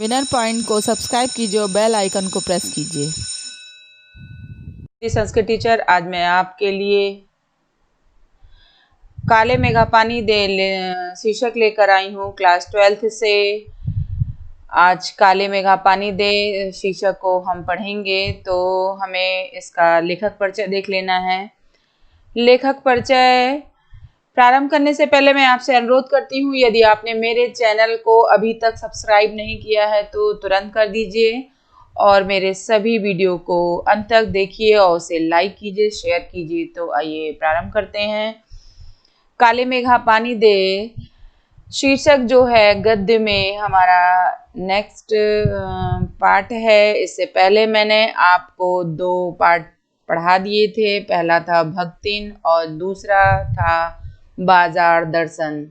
Winner point को subscribe कीजिए और बेल आइकन को प्रेस कीजिए। संस्कृत टीचर, आज मैं आपके लिए काले मेघा पानी दे शीर्षक लेकर आई हूँ क्लास 12th से। आज काले मेघा पानी दे शीर्षक को हम पढ़ेंगे, तो हमें इसका लेखक परिचय देख लेना है। लेखक परिचय प्रारंभ करने से पहले मैं आपसे अनुरोध करती हूँ, यदि आपने मेरे चैनल को अभी तक सब्सक्राइब नहीं किया है तो तुरंत कर दीजिए और मेरे सभी वीडियो को अंत तक देखिए और उसे लाइक कीजिए, शेयर कीजिए। तो आइए प्रारंभ करते हैं। काले मेघा पानी दे शीर्षक जो है गद्य में हमारा नेक्स्ट पार्ट है। इससे पहले मैंने आपको 2 पार्ट पढ़ा दिए थे। पहला था भक्तिन और दूसरा था बाजार दर्शन।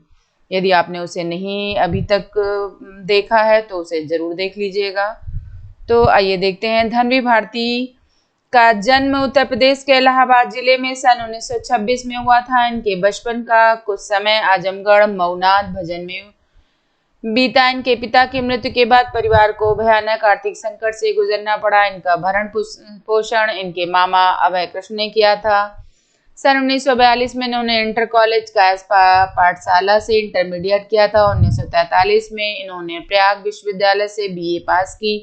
यदि आपने उसे नहीं अभी तक देखा है तो उसे जरूर देख लीजिएगा। तो आइए देखते हैं। धन्वी भारती का जन्म उत्तर प्रदेश के इलाहाबाद जिले में सन 1926 में हुआ था। इनके बचपन का कुछ समय आजमगढ़ मऊनाथ भजन में बीता। इनके पिता की मृत्यु के बाद परिवार को भयानक आर्थिक संकट से गुजरना पड़ा। इनका भरण पोषण इनके मामा अभय कृष्ण ने किया था। सन 1942 में इन्होंने इंटर कॉलेज कायस्थ पाठशाला से इंटरमीडिएट किया था। 1943 में इन्होंने प्रयाग विश्वविद्यालय से बीए पास की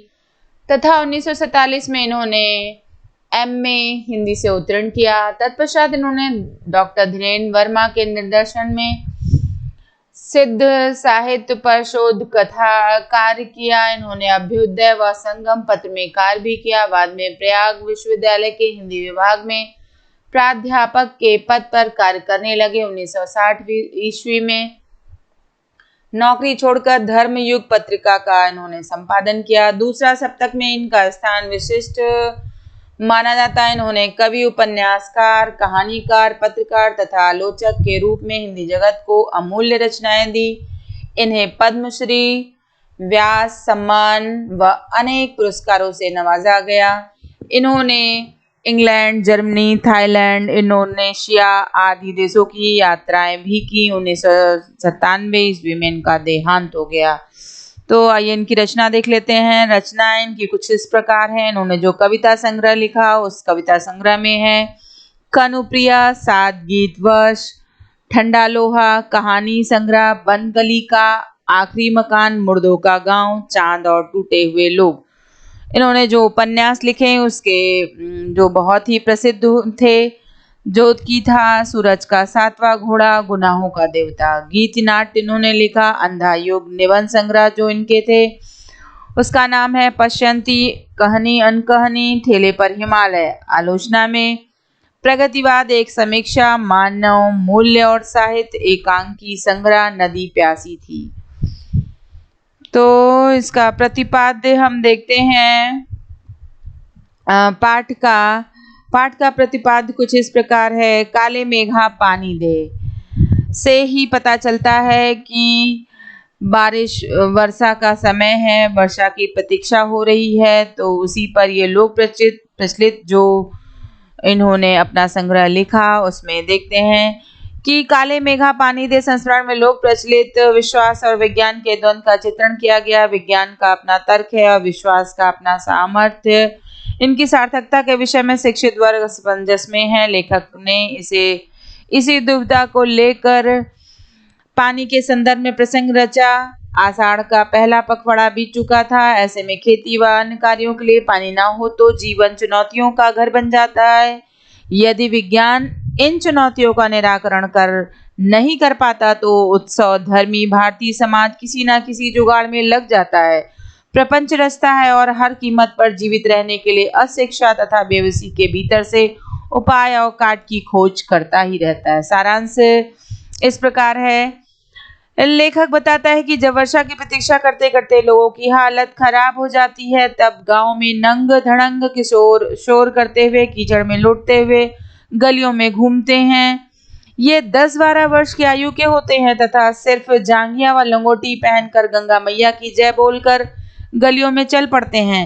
तथा 1947 में इन्होंने एमए हिंदी से उत्तीर्ण किया। तत्पश्चात इन्होंने डॉक्टर धीरेन्द्र वर्मा के निर्देशन में सिद्ध साहित्य पर शोध कथा कार्य किया। इन्होंने अभ्युदय व संगम पत्र में कार्य भी किया। बाद में प्रयाग विश्वविद्यालय के हिंदी विभाग में प्राध्यापक के पद पर कार्य करने लगे। 1960 ईस्वी में नौकरी छोड़कर धर्मयुग पत्रिका का इन्होंने संपादन किया। दूसरा शतक में इनका स्थान विशिष्ट माना जाता है। इन्होंने कवि, उपन्यासकार, कहानीकार, पत्रकार तथा आलोचक के रूप में हिंदी जगत को अमूल्य रचनाएं दी। इन्हें पद्मश्री, व्यास सम्मान व अनेक पुरस्कारों से नवाजा गया। इन्होंने इंग्लैंड, जर्मनी, थाईलैंड, इंडोनेशिया आदि देशों की यात्राएं भी की। 1997 ईस्वी में इनका देहांत हो गया। तो आइए इनकी रचना देख लेते हैं। रचनाएं इनकी कुछ इस प्रकार हैं। इन्होंने जो कविता संग्रह लिखा उस कविता संग्रह में है कनुप्रिया, 7 गीत वर्ष, ठंडा लोहा, कहानी संग्रह, बंद गली का, आखिरी मकान, मुर्दों का गांव, चांद और टूटे हुए लोग। इन्होंने जो उपन्यास लिखे उसके जो बहुत ही प्रसिद्ध थे, जोत की था, सूरज का 7वां घोड़ा, गुनाहों का देवता। गीत नाट्य इन्होंने लिखा अंधा युग, निबंध संग्रह जो इनके थे उसका नाम है पश्यंती, कहानी अनकहानी, ठेले पर हिमालय। आलोचना में प्रगतिवाद, एक समीक्षा, मानव मूल्य और साहित्य, एकांकी संग्रह, नदी प्यासी थी। तो इसका प्रतिपाद्य हम देखते हैं। पाठ का प्रतिपाद्य कुछ इस प्रकार है। काले मेघा पानी दे से ही पता चलता है कि बारिश वर्षा का समय है, वर्षा की प्रतीक्षा हो रही है। तो उसी पर ये लोक प्रचलित जो इन्होंने अपना संग्रह लिखा उसमें देखते हैं कि काले मेघा पानी दे संस्मरण में लोक प्रचलित विश्वास और विज्ञान के द्वंद्व का चित्रण किया गया। विज्ञान का अपना तर्क है और विश्वास का अपना सामर्थ्य। इनकी सार्थकता के विषय में शिक्षित वर्ग असमंजस में है। लेखक ने इसी दुविधा को लेकर पानी के संदर्भ में प्रसंग रचा। आषाढ़ का पहला पखवाड़ा बीत चुका था। ऐसे में खेती व अन्य कार्यों के लिए पानी ना हो तो जीवन चुनौतियों का घर बन जाता है। यदि विज्ञान इन चुनौतियों का निराकरण नहीं कर पाता तो उत्सव धर्मी भारतीय समाज किसी न किसी जुगाड़ में लग जाता है। प्रपंच रचता है और हर कीमत पर जीवित रहने के लिए अशिक्षा तथा बेबसी के भीतर से उपाय और काट की खोज करता ही रहता है। सारांश इस प्रकार है। लेखक बताता है कि जब वर्षा की प्रतीक्षा करते करते लोगों की हालत खराब हो जाती है, तब गांव में नंग धड़ंग किशोर शोर करते हुए, कीचड़ में लौटते हुए गलियों में घूमते हैं। ये 10-12 वर्ष की आयु के होते हैं तथा सिर्फ जांघिया व लंगोटी पहनकर गंगा मैया की जय बोलकर गलियों में चल पड़ते हैं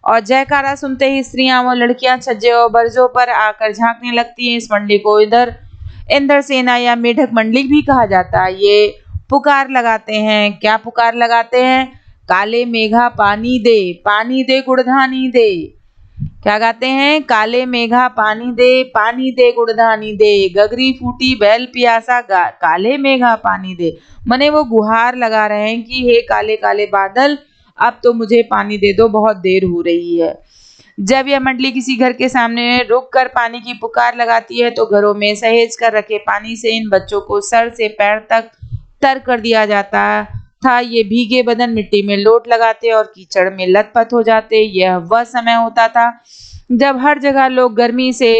और जयकारा सुनते ही स्त्रियां व लड़कियां छज्जे और बरजों पर आकर झांकने लगती हैं। इस मंडली को इंद्र सेना या मेढक मंडली भी कहा जाता है। ये पुकार लगाते हैं। क्या पुकार लगाते हैं? काले मेघा पानी दे गुड़धानी दे। क्या गाते हैं? काले मेघा पानी दे गुड़धानी दे, गगरी फूटी बैल पियासा काले मेघा पानी दे। मने वो गुहार लगा रहे हैं कि हे काले काले बादल, अब तो मुझे पानी दे दो, बहुत देर हो रही है। जब यह मंडली किसी घर के सामने रुककर पानी की पुकार लगाती है तो घरों में सहेज कर रखे पानी से इन बच्चों को सर से पैर तक तर कर दिया जाता था। ये भीगे बदन मिट्टी में लोट लगाते और कीचड़ में लथपथ हो जाते। यह वह समय होता था जब हर जगह लोग गर्मी से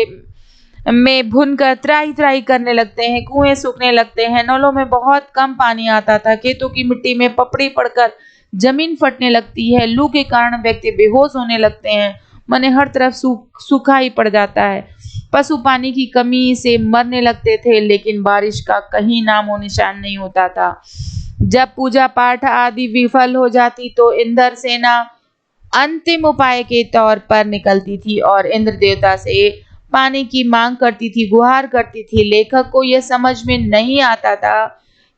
में भुनकर त्राही त्राही करने लगते हैं, कुएं सूखने लगते हैं, नलों में बहुत कम पानी आता था, खेतों की मिट्टी में पपड़ी पड़कर जमीन फटने लगती है, लू के कारण व्यक्ति बेहोश होने लगते हैं, मने हर तरफ सूखा ही पड़ जाता है। पशु पानी की कमी से मरने लगते थे, लेकिन बारिश का कहीं नामो निशान नहीं होता था। जब पूजा पाठ आदि विफल हो जाती तो इंद्र सेना अंतिम उपाय के तौर पर निकलती थी और इंद्र देवता से पानी की मांग करती थी, गुहार करती थी। लेखक को यह समझ में नहीं आता था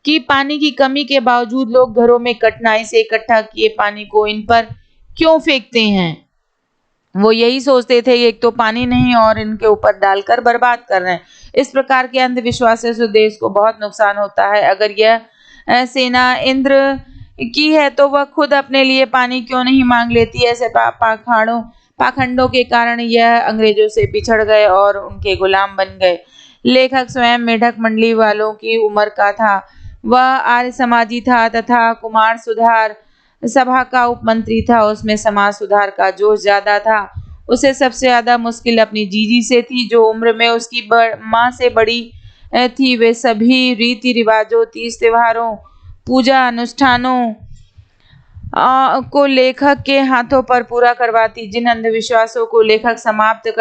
कि पानी की कमी के बावजूद लोग घरों में कठिनाई से इकट्ठा किए पानी को इन पर क्यों फेंकते हैं। वो यही सोचते थे एक तो पानी नहीं और इनके ऊपर डालकर बर्बाद कर रहे हैं। इस प्रकार के अंधविश्वास से देश को बहुत नुकसान होता है। अगर यह सेना इंद्र की है तो वह खुद अपने लिए पानी क्यों नहीं मांग लेती। ऐसे पाखंडों के कारण यह अंग्रेजों से पिछड़ गए और उनके गुलाम बन गए। लेखक स्वयं मेढक मंडली वालों की उम्र का था। वह आर्य समाजी था तथा कुमार सुधार सभा का उपमंत्री था। उसमें समाज सुधार का जोश ज्यादा था। उसे सबसे ज्यादा मुश्किल अपनी जीजी से थी, जो उम्र में उसकी माँ से बड़ी थी। वे सभी रीति रिवाजों, तीज त्योहारों, पूजा अनुष्ठानों को लेखक के हाथों पर पूरा करवाती। जिन अंधविश्वासों को लेखक समाप्त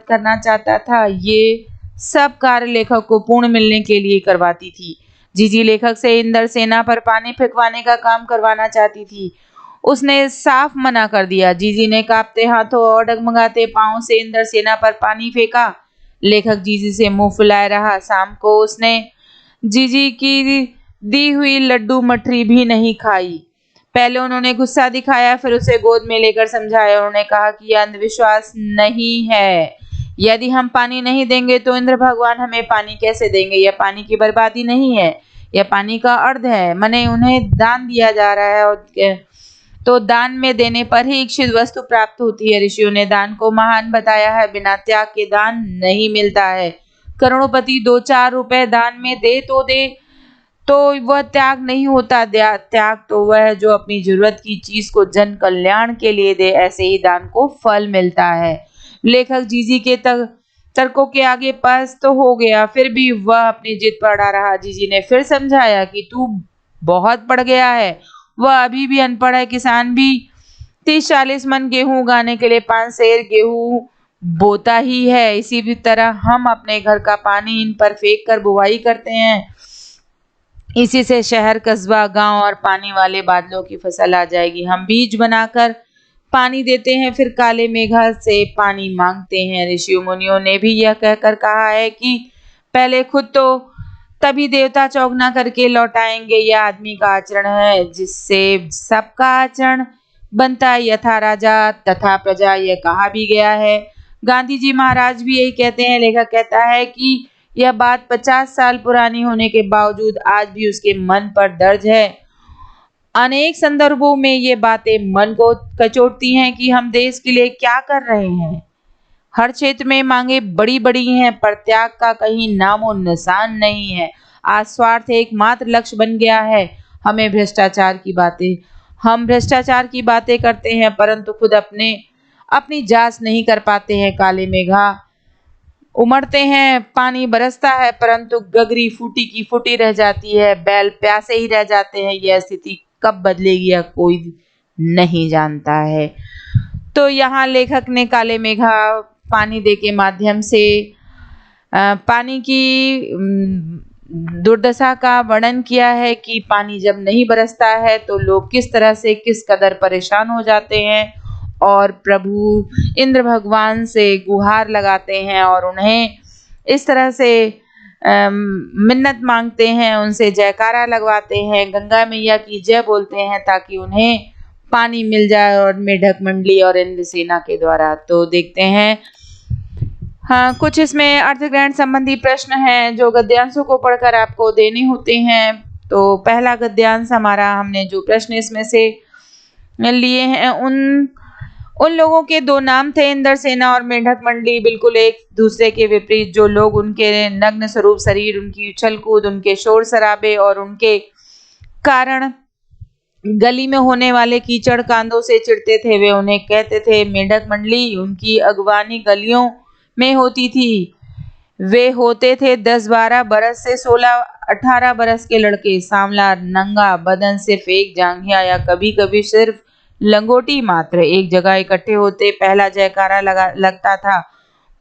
करना चाहता था, ये सब कार्य लेखक को पूर्ण मिलने के लिए करवाती थी। जीजी लेखक से इंद्र सेना पर पानी फेंकवाने का काम करवाना चाहती थी। उसने साफ मना कर दिया। जीजी ने कांपते हाथों और डगमगाते पांवों से इंद्र सेना पर पानी फेंका। लेखक जीजी से मुंह फुलाए रहा। शाम को उसने जीजी की दी हुई लड्डू मठरी भी नहीं खाई। पहले उन्होंने गुस्सा दिखाया, फिर उसे गोद में लेकर समझाया। उन्होंने कहा कि यह अंधविश्वास नहीं है। यदि हम पानी नहीं देंगे तो इंद्र भगवान हमें पानी कैसे देंगे। यह पानी की बर्बादी नहीं है, यह पानी का अर्ध है। मने उन्हें दान दिया जा रहा है और तो दान में देने पर ही इच्छित वस्तु प्राप्त होती है। ऋषियों ने दान को महान बताया है। बिना त्याग के दान नहीं मिलता है। करोड़पति 2-4 रुपए दान में दे तो वह त्याग नहीं होता। त्याग तो वह है जो अपनी जरूरत की चीज को जन कल्याण के लिए दे। ऐसे ही दान को फल मिलता है। लेखक जीजी के तर्कों के आगे पस्त हो गया, फिर भी वह अपनी जिद पर अड़ा रहा। जीजी ने फिर समझाया कि तू बहुत पड़ गया है। वह अभी भी अनपढ़ है। किसान भी 30-40 मन गेहूं उगाने के लिए 5 सेर गेहूं बोता ही है। इसी भी तरह हम अपने घर का पानी इन पर फेंक कर बुवाई करते हैं। इसी से शहर, कस्बा, गांव और पानी वाले बादलों की फसल आ जाएगी। हम बीज बनाकर पानी देते हैं, फिर काले मेघा से पानी मांगते हैं। ऋषियों मुनियों ने भी यह कहकर कहा है कि पहले खुद तो तभी देवता चौगना करके लौटाएंगे। यह आदमी का आचरण है जिससे सबका आचरण बनता है। यथा राजा तथा प्रजा, यह कहा भी गया है। गांधी जी महाराज भी यही कहते हैं। लेखक कहता है कि यह बात 50 साल पुरानी होने के बावजूद आज भी उसके मन पर दर्ज है। अनेक संदर्भों में ये बातें मन को कचोटती हैं कि हम देश के लिए क्या कर रहे हैं। हर क्षेत्र में मांगे बड़ी बड़ी हैं, पर त्याग का कहीं नामो निशान नहीं है। आज स्वार्थ एकमात्र लक्ष्य बन गया है। हम भ्रष्टाचार की बातें करते हैं, परंतु खुद अपनी जांच नहीं कर पाते हैं। काले मेघा उमड़ते हैं, पानी बरसता है, परंतु गगरी फूटी की फूटी रह जाती है, बैल प्यासे ही रह जाते हैं। यह स्थिति कब बदलेगी यह कोई नहीं जानता है। तो यहाँ लेखक ने काले मेघा पानी दे के माध्यम से पानी की दुर्दशा का वर्णन किया है कि पानी जब नहीं बरसता है तो लोग किस तरह से किस कदर परेशान हो जाते हैं और प्रभु इंद्र भगवान से गुहार लगाते हैं और उन्हें इस तरह से मिन्नत मांगते हैं, उनसे जयकारा लगवाते हैं, गंगा मैया की जय बोलते हैं ताकि उन्हें पानी मिल जाए और मेढक मंडली और इंद्रसेना के द्वारा। तो देखते हैं, हाँ, कुछ इसमें अर्थग्रहण संबंधी प्रश्न हैं जो गद्यांशों को पढ़कर आपको देने होते हैं। तो पहला गद्यांश हमारा, हमने जो प्रश्न इसमें से लिए हैं, उन लोगों के दो नाम थे, इंद्रसेना और मेढक मंडली, बिल्कुल एक दूसरे के विपरीत। जो लोग उनके नग्न स्वरूप शरीर, उनकी उछल कूद, उनके शोर शराबे और उनके कारण गली में होने वाले कीचड़ कांदों से चिढ़ते थे, वे उन्हें कहते थे मेढक मंडली। उनकी अगवानी गलियों में होती थी। वे होते थे 10-12 बरस से 16-18 बरस के लड़के, सांवला, नंगा बदन, सिर्फ एक जांघिया या कभी कभी सिर्फ लंगोटी मात्र। एक जगह इकट्ठे होते पहला जयकारा लगता था,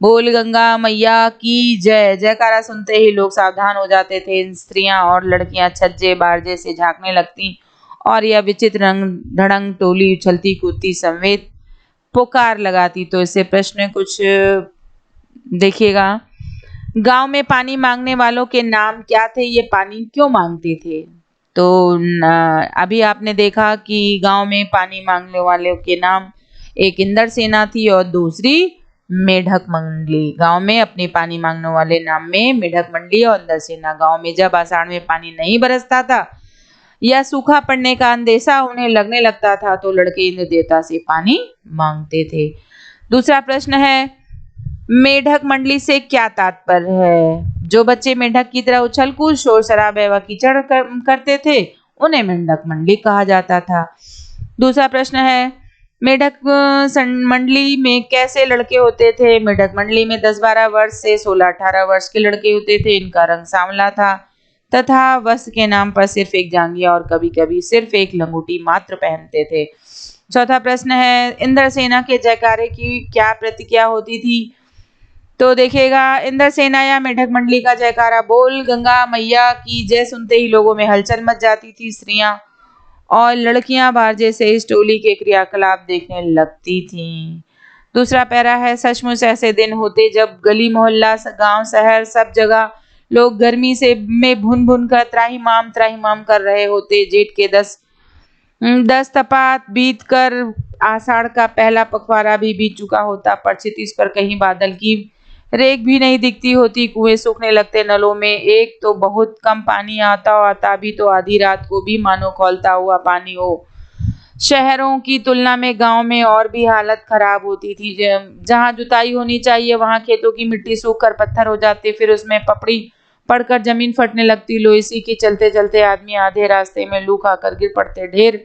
बोल गंगा मैया की जय। जयकारा सुनते ही लोग सावधान हो जाते थे। स्त्रियां और लड़कियां छज्जे बारजे से झांकने लगती और यह विचित्र रंग ढड़ंग टोली उछलती कूदती समेत पुकार लगाती। तो इससे प्रश्न कुछ देखिएगा, गांव में पानी मांगने वालों के नाम क्या थे, ये पानी क्यों मांगते थे? तो अभी आपने देखा कि गांव में पानी मांगने वालों के नाम, एक इंद्रसेना थी और दूसरी मेढक मंडली। गांव में अपने पानी मांगने वाले नाम में मेढक मंडली और इंद्रसेना। गांव में जब आषाढ़ में पानी नहीं बरसता था या सूखा पड़ने का अंदेशा उन्हें लगने लगता था तो लड़के इंद्र देवता से पानी मांगते थे। दूसरा प्रश्न है, मेढक मंडली से क्या तात्पर्य है? जो बच्चे मेढक की तरह उछल कूद, शोर शराबे व कीचड़ करते थे उन्हें मेढक मंडली कहा जाता था। दूसरा प्रश्न है, मेढक मंडली में कैसे लड़के होते थे? मेढक मंडली में 10-12 वर्ष से 16-18 वर्ष के लड़के होते थे। इनका रंग सांवला था तथा वस्त्र के नाम पर सिर्फ एक जांघिया और कभी कभी सिर्फ एक लंगोटी मात्र पहनते थे। चौथा प्रश्न है, इंद्रसेना के जयकारे की क्या प्रतिक्रिया होती थी? तो देखिएगा, इंद्रसेना या मेढक मंडली का जयकारा बोल गंगा मैया की जय सुनते ही लोगों में हलचल मच जाती थी। स्त्रियां और लड़कियां बारजे से इस टोली के क्रियाकलाप देखने लगती थीं। दूसरा पैरा है, सचमुच ऐसे दिन होते जब गली मोहल्ला, गांव, शहर, सब जगह लोग गर्मी से में भुन भुन कर त्राहिमाम कर रहे होते। जेठ के 10 तपात बीत कर आषाढ़ का पहला पखवाड़ा भी बीत चुका होता, पर क्षितिज पर कहीं बादल की रेख भी नहीं दिखती होती। कुएं सूखने लगते, नलों में एक तो बहुत कम पानी आता भी तो आधी रात को भी मानो खौलता हुआ पानी हो। शहरों की तुलना में गांव में और भी हालत खराब होती थी। जहां जुताई होनी चाहिए वहां खेतों की मिट्टी सूख कर पत्थर हो जाती, फिर उसमें पपड़ी पड़कर जमीन फटने लगती। लो इसी की चलते चलते आदमी आधे रास्ते में लू खाकर गिर पड़ते। ढेर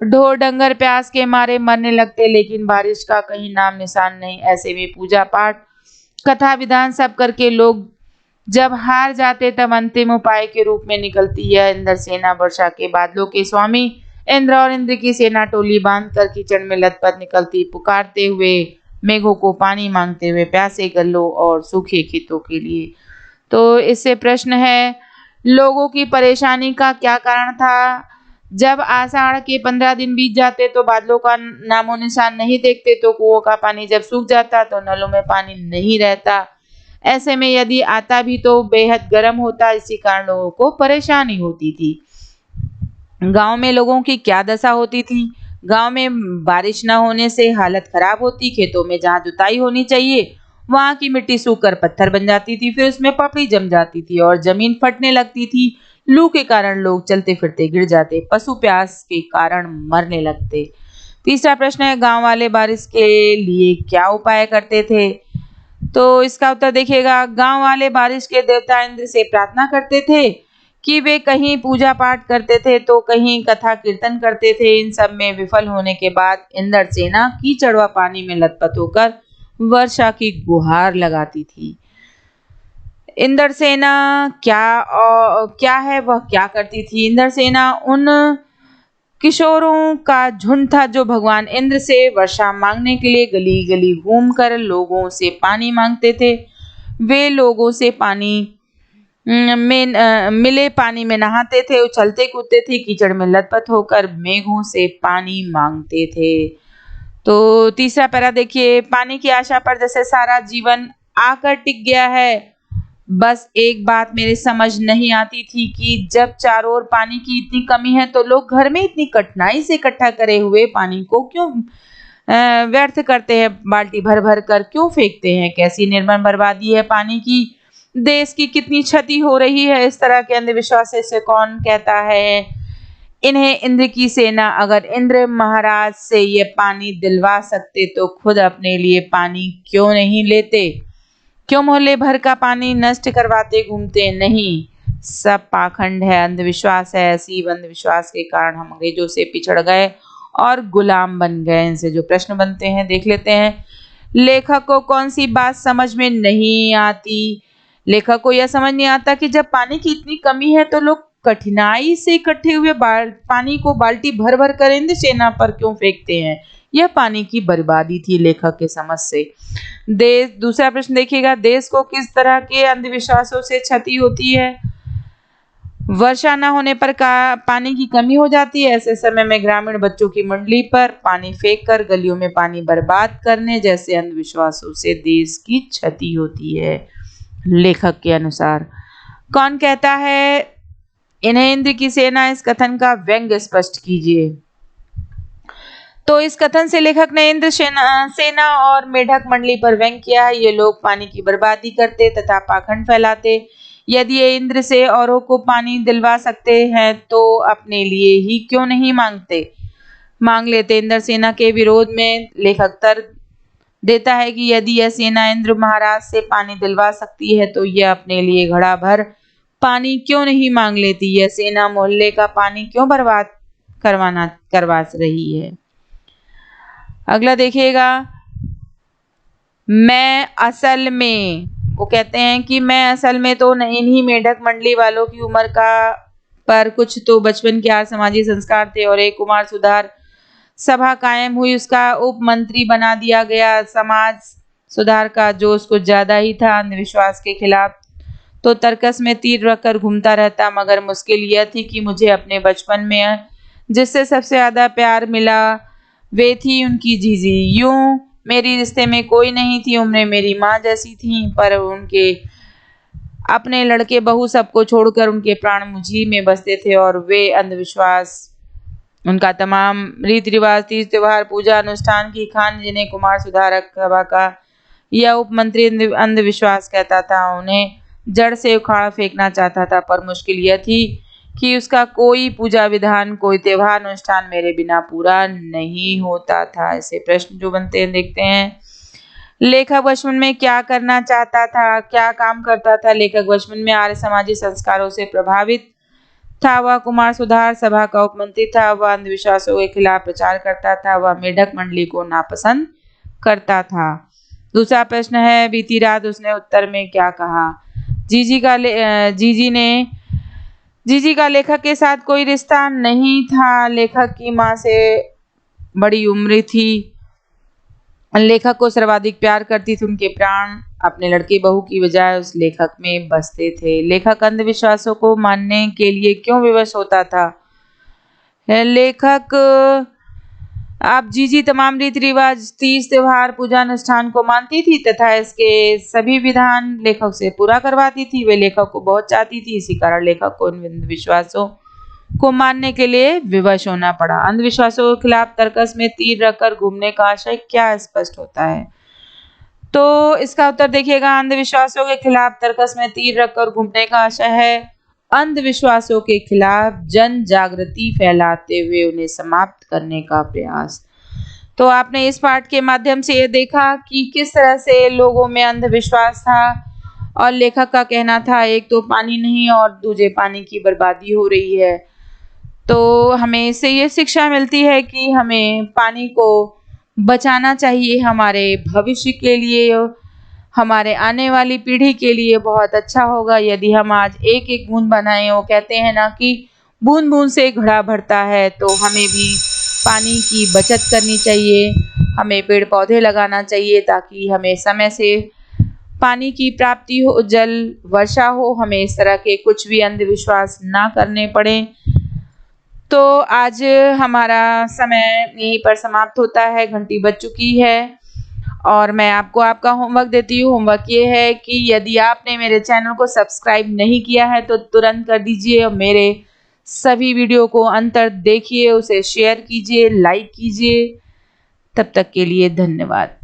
ढोर डंगर प्यास के मारे मरने लगते, लेकिन बारिश का कहीं नाम निशान नहीं। ऐसे में पूजा पाठ, कथा विधान सब करके लोग जब हार जाते तब अंतिम उपाय के रूप में निकलती है इंद्रसेना। वर्षा के बादलों के स्वामी इंद्र और इंद्र की सेना टोली बांधकर कीचड़ में लथपथ निकलती, पुकारते हुए मेघों को, पानी मांगते हुए प्यासे गल्लों और सूखे खेतों के लिए। तो इससे प्रश्न है, लोगों की परेशानी का क्या कारण था? जब आषाढ़ के 15 दिन बीत जाते तो बादलों का नामो निशान नहीं देखते, तो कुओं का पानी जब सूख जाता तो नलों में पानी नहीं रहता। ऐसे में यदि आता भी तो बेहद गर्म होता, इसी कारण लोगों को परेशानी होती थी। गांव में लोगों की क्या दशा होती थी? गांव में बारिश न होने से हालत खराब होती। खेतों में जहां जुताई होनी चाहिए वहां की मिट्टी सूखकर पत्थर बन जाती थी, फिर उसमें पपड़ी जम जाती थी और जमीन फटने लगती थी। लू के कारण लोग चलते फिरते गिर जाते, पशु प्यास के कारण मरने लगते। तीसरा प्रश्न है, गांव वाले बारिश के लिए क्या उपाय करते थे? तो इसका उत्तर देखिएगा, गांव वाले बारिश के देवता इंद्र से प्रार्थना करते थे कि वे कहीं पूजा पाठ करते थे तो कहीं कथा कीर्तन करते थे। इन सब में विफल होने के बाद इंद्रसेना कीचड़ व पानी में लथपथ होकर वर्षा की गुहार लगाती थी। इंद्रसेना क्या है, वह क्या करती थी? इंद्रसेना उन किशोरों का झुंड था जो भगवान इंद्र से वर्षा मांगने के लिए गली गली घूमकर लोगों से पानी मांगते थे। वे लोगों से पानी मिले पानी में नहाते थे, उछलते कूदते थे, कीचड़ में लथपथ होकर मेघों से पानी मांगते थे। तो तीसरा पैरा देखिए, पानी की आशा पर जैसे सारा जीवन आकर टिक गया है बस एक बात मेरे समझ नहीं आती थी कि जब चारों ओर पानी की इतनी कमी है तो लोग घर में इतनी कठिनाई से इकट्ठा करे हुए पानी को क्यों व्यर्थ करते हैं, बाल्टी भर भर कर क्यों फेंकते हैं। कैसी निर्मम बर्बादी है पानी की। देश की कितनी क्षति हो रही है। इस तरह के अंधविश्वास से कौन कहता है इन्हें इंद्र की सेना। अगर इंद्र महाराज से ये पानी दिलवा सकते तो खुद अपने लिए पानी क्यों नहीं लेते। क्यों मोहल्ले भर का पानी नष्ट करवाते घूमते। नहीं, सब पाखंड है, अंधविश्वास है। ऐसी अंधविश्वास के कारण हम अंग्रेजों से पिछड़ गए और गुलाम बन गए। इनसे जो प्रश्न बनते हैं देख लेते हैं। लेखक को कौन सी बात समझ में नहीं आती। लेखक को यह समझ नहीं आता कि जब पानी की इतनी कमी है तो लोग कठिनाई से इकट्ठे हुए पानी को बाल्टी भर भर कर इंद्र सेना पर क्यों फेंकते हैं। यह पानी की बर्बादी थी लेखक के समझ से। देश, दूसरा प्रश्न देखिएगा, देश को किस तरह के अंधविश्वासों से क्षति होती है। वर्षा न होने पर पानी की कमी हो जाती है। ऐसे समय में ग्रामीण बच्चों की मंडली पर पानी फेंककर गलियों में पानी बर्बाद करने जैसे अंधविश्वासों से देश की क्षति होती है। लेखक के अनुसार कौन कहता है इन्हें इंद्र की सेना। इस कथन का व्यंग्य स्पष्ट कीजिए। तो इस कथन से लेखक ने इंद्र सेना और मेढक मंडली पर व्यंग किया है। ये लोग पानी की बर्बादी करते तथा पाखंड फैलाते। यदि ये इंद्र से औरों को पानी दिलवा सकते हैं तो अपने लिए ही क्यों नहीं मांग लेते। इंद्र सेना के विरोध में लेखक तर्क देता है कि यदि यह सेना इंद्र महाराज से पानी दिलवा सकती है तो यह अपने लिए घड़ा भर पानी क्यों नहीं मांग लेती। यह सेना मोहल्ले का पानी क्यों बर्बाद करवा रही है। अगला देखिएगा, वो कहते हैं कि मैं असल में तो इन्हीं मेढक मंडली वालों की उम्र का, पर कुछ तो बचपन के आर समाजी संस्कार थे और एक कुमार सुधार सभा कायम हुई, उसका उप मंत्री बना दिया गया। समाज सुधार का जोश कुछ ज्यादा ही था। अंधविश्वास के खिलाफ तो तर्कस में तीर रखकर घूमता रहता, मगर मुश्किल यह थी कि मुझे अपने बचपन में जिससे सबसे ज्यादा प्यार मिला वे थी उनकी जीजी। यूं मेरी रिश्ते में कोई नहीं थी, उम्रें मेरी माँ जैसी थी, पर उनके अपने लड़के बहू सबको छोड़कर उनके प्राण मुझी में बसते थे और वे अंधविश्वास, उनका तमाम रीति रिवाज, तीज त्योहार, पूजा अनुष्ठान की खान जिन्हें कुमार सुधारक सभा का यह उप मंत्री अंधविश्वास कहता था, उन्हें जड़ से उखाड़ फेंकना चाहता था। पर मुश्किल यह थी कि उसका कोई पूजा विधान, कोई त्योहार अनुष्ठान मेरे बिना पूरा नहीं होता था। ऐसे प्रश्न जो बनते हैं देखते हैं। लेखक बचपन में क्या करना चाहता था, क्या काम करता था। लेखक बचपन में आर्य समाजी संस्कारों से प्रभावित था। वह कुमार सुधार सभा का उपमंत्री था। वह अंधविश्वासों के खिलाफ प्रचार करता था। वह मेढक मंडली को नापसंद करता था। दूसरा प्रश्न है, बीती रात उसने उत्तर में क्या कहा। जीजी का लेखक के साथ कोई रिश्ता नहीं था। लेखक की माँ से बड़ी उम्र थी। लेखक को सर्वाधिक प्यार करती थी। उनके प्राण अपने लड़के बहू की बजाय उस लेखक में बसते थे। लेखक अंधविश्वासों को मानने के लिए क्यों विवश होता था। लेखक अब जीजी तमाम रीति रिवाज, तीज त्योहार, पूजा अनुष्ठान को मानती थी तथा इसके सभी विधान लेखक से पूरा करवाती थी। वे लेखक को बहुत चाहती थी, इसी कारण लेखक को इन अंधविश्वासों को मानने के लिए विवश होना पड़ा। अंधविश्वासों के खिलाफ तर्कस में तीर रखकर घूमने का आशय क्या स्पष्ट होता है। तो इसका उत्तर देखिएगा, अंधविश्वासों के खिलाफ तर्कस में तीर रखकर घूमने का आशय है अंधविश्वासों के खिलाफ जन जागृति फैलाते हुए उन्हें समाप्त करने का प्रयास। तो आपने इस पाठ के माध्यम से ये देखा कि किस तरह से लोगों में अंधविश्वास था और लेखक का कहना था एक तो पानी नहीं और दूसरे पानी की बर्बादी हो रही है। तो हमें इससे ये शिक्षा मिलती है कि हमें पानी को बचाना चाहिए। हमारे भविष्य के लिए, हमारे आने वाली पीढ़ी के लिए बहुत अच्छा होगा यदि हम आज एक एक बूंद बनाएं। वो कहते हैं ना कि बूंद बूंद से घड़ा भरता है, तो हमें भी पानी की बचत करनी चाहिए। हमें पेड़ पौधे लगाना चाहिए ताकि हमें समय से पानी की प्राप्ति हो, जल वर्षा हो, हमें इस तरह के कुछ भी अंधविश्वास ना करने पड़े। तो आज हमारा समय यहीं पर समाप्त होता है, घंटी बज चुकी है और मैं आपको आपका होमवर्क देती हूँ। होमवर्क ये है कि यदि आपने मेरे चैनल को सब्सक्राइब नहीं किया है तो तुरंत कर दीजिए और मेरे सभी वीडियो को अंत तक देखिए, उसे शेयर कीजिए, लाइक कीजिए। तब तक के लिए धन्यवाद।